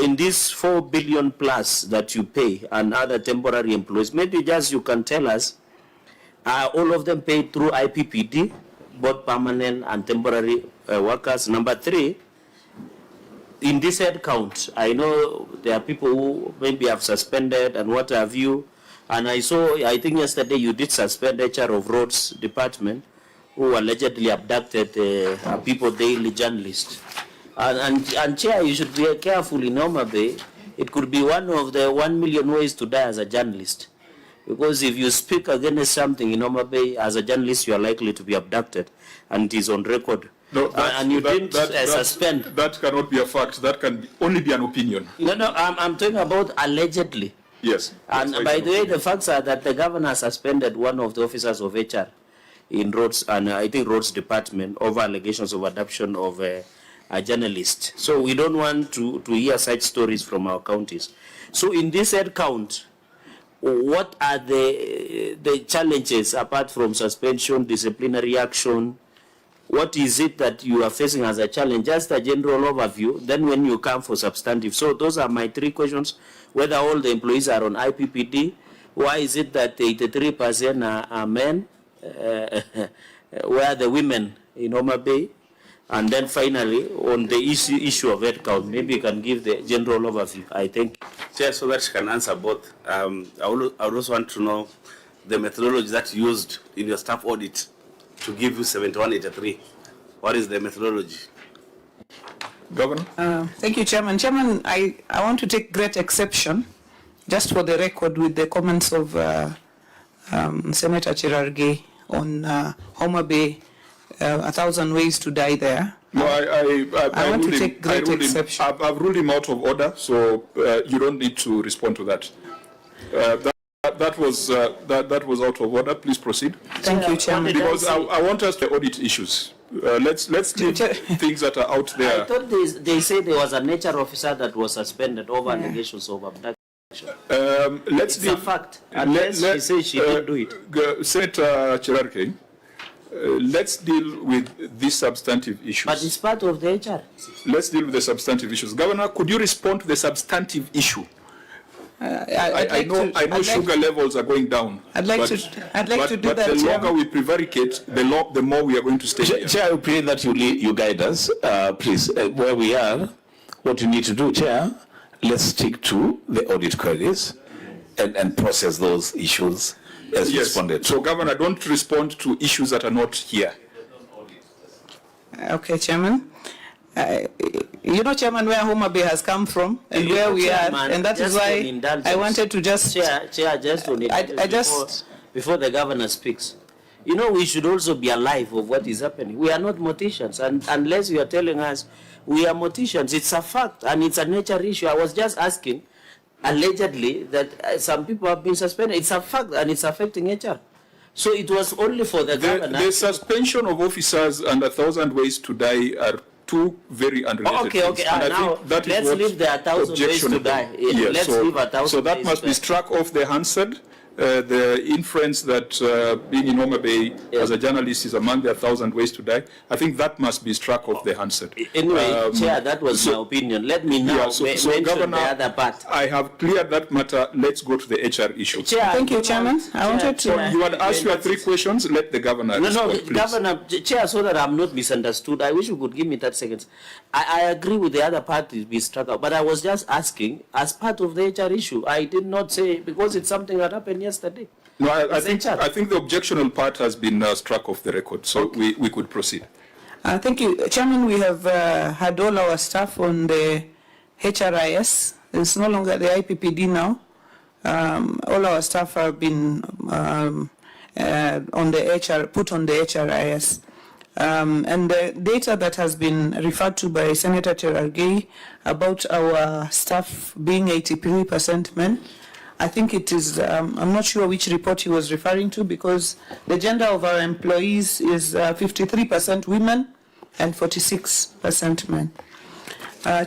in this 4 billion plus that you pay and other temporary employees, maybe just you can tell us, are all of them paid through IPPD, both permanent and temporary workers? Number three, in this headcount, I know there are people who maybe have suspended and what have you, and I think yesterday you did suspend HR of Roads Department, who allegedly abducted a People Daily journalist. And Chair, you should be careful in Homa Bay. It could be one of the 1 million ways to die as a journalist. Because if you speak against something in Homa Bay, as a journalist, you are likely to be abducted. And it is on record. No, and you didn't suspend. That cannot be a fact. That can only be an opinion. No, I'm talking about allegedly. Yes. And yes, by the way, the facts are that the governor suspended one of the officers of HR in Roads, and I think Roads Department, over allegations of adoption of a journalist. So we don't want to hear such stories from our counties. So in this head count, what are the challenges apart from suspension, disciplinary action? What is it that you are facing as a challenge? Just a general overview, then when you come for substantive. So those are my three questions. Whether all the employees are on IPPD, why is it that 83% are men? Where are the women in Homa Bay? And then finally, on the issue of headcount, maybe you can give the general overview. I think. Chair, so that you can answer both. I would also want to know the methodology that you used in your staff audit to give you 7183. What is the methodology? Governor? Thank you, Chairman. Chairman, I want to take great exception, just for the record, with the comments of Senator Cherargei on Homa Bay, 1,000 ways to die there. No, I want to take great exception. I've ruled him out of order, so you don't need to respond to that. That was out of order. Please proceed. Thank you, Chairman. Because I want us to audit issues. Let's leave things that are out there. I thought they said there was a nature officer that was suspended over allegations of abduction. It's a fact. Unless she says she didn't do it. Senator Cherargei, let's deal with these substantive issues. But it's part of the HR. Let's deal with the substantive issues. Governor, could you respond to the substantive issue? I know sugar levels are going down. I'd like to do that. But the longer we prevaricate, the more we are going to stay here. Chair, I pray that you guide us, please. Where we are, what you need to do, Chair, let's stick to the audit queries and process those issues as responded. So, Governor, don't respond to issues that are not here. Okay, Chairman. You know, Chairman, where Homa Bay has come from and where we are, and that is why I wanted to just... Chair, just on it, before the governor speaks. You know, we should also be alive of what is happening. We are not morticians, and unless you are telling us we are morticians, it's a fact, and it's a nature issue. I was just asking, allegedly that some people have been suspended. It's a fact, and it's affecting HR. So it was only for the governor. The suspension of officers and 1,000 ways to die are two very unrelated Okay, things. okay. And I Now think that is let's what leave the 1,000 ways to objectionable. die. Yes, Let's leave 1,000 so that ways must to be die. struck off the Hansard. The inference that being in Homa Bay as a journalist is among the 1,000 ways to die, I think that must be struck off the Hansard. Anyway, Chair, that was my opinion. Let me now mention Governor, the other part. I have cleared that matter. Let's go to the HR issue. Chair, Thank you, Chairman. I wanted to. You had asked your 3 questions. Let the governor respond, please. Governor, Chair, so that I'm not misunderstood, I wish you could give me 30 seconds. I agree with the other part to be struck out, but I was just asking, as part of the HR issue, I did not say, because it's something that happened yesterday. No, I think the objectionable part has been struck off the record, so we could proceed. Thank you. Chairman, we have had all our staff on the HRIS. It's no longer the IPPD now. All our staff have been on the put on the HRIS. And the data that has been referred to by Senator Cherargei about our staff being 83% men, I think it is, I'm not sure which report he was referring to, because the gender of our employees is 53% women and 46% men.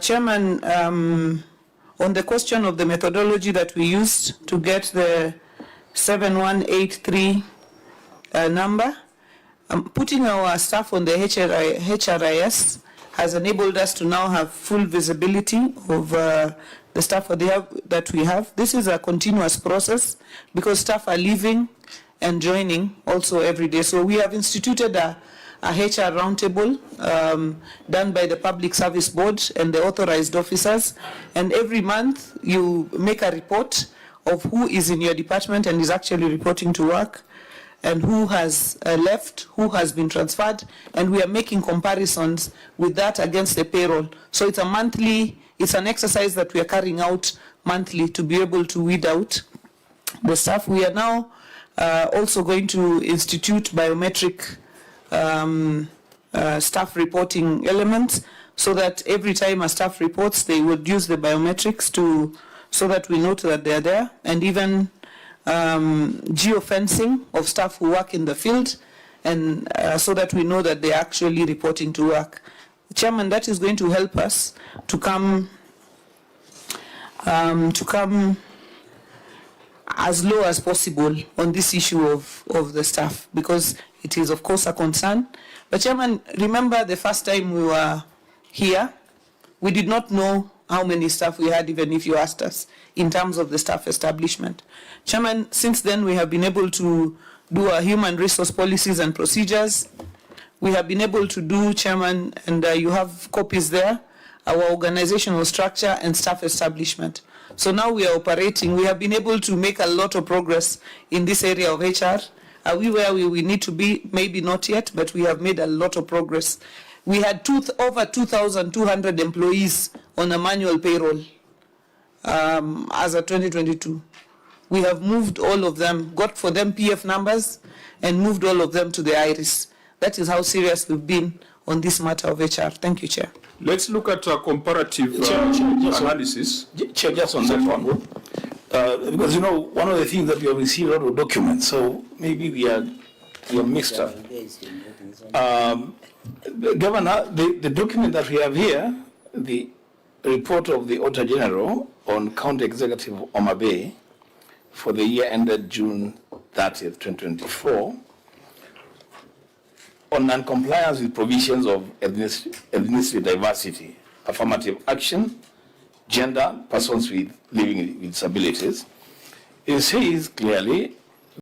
Chairman, on the question of the methodology that we used to get the 7183 number, putting our staff on the HRIS has enabled us to now have full visibility of the staff that we have. This is a continuous process because staff are leaving and joining also every day. So we have instituted a HR roundtable done by the Public Service Board and the authorized officers. And every month you make a report of who is in your department and is actually reporting to work, and who has left, who has been transferred, and we are making comparisons with that against the payroll. So it's a monthly, it's an exercise that we are carrying out monthly to be able to weed out the staff. We are now also going to institute biometric staff reporting elements, so that every time a staff reports, they would use the biometrics so that we note that they're there, and even geofencing of staff who work in the field, and so that we know that they're actually reporting to work. Chairman, that is going to help us to come as low as possible on this issue of the staff, because it is of course a concern. But Chairman, remember the first time we were here, we did not know how many staff we had, even if you asked us, in terms of the staff establishment. Chairman, since then we have been able to do our human resource policies and procedures. We have been able to do, Chairman, and you have copies there, our organizational structure and staff establishment. So now we are operating. We have been able to make a lot of progress in this area of HR. Are we where we need to be? Maybe not yet, but we have made a lot of progress. We had over 2,200 employees on a manual payroll as of 2022. We have moved all of them, got for them PF numbers, and moved all of them to the IRIS. That is how serious we've been on this matter of HR. Thank you, Chair. Let's look at a comparative analysis. Chair, just on that one. Because, you know, one of the things that we have received a lot of documents, so maybe we are mixed up. Governor, the document that we have here, the report of the Auditor General on County Executive of Homa Bay for the year ended June 30th, 2024, on non-compliance with provisions of ethnicity diversity, affirmative action, gender, persons with living with disabilities. It says clearly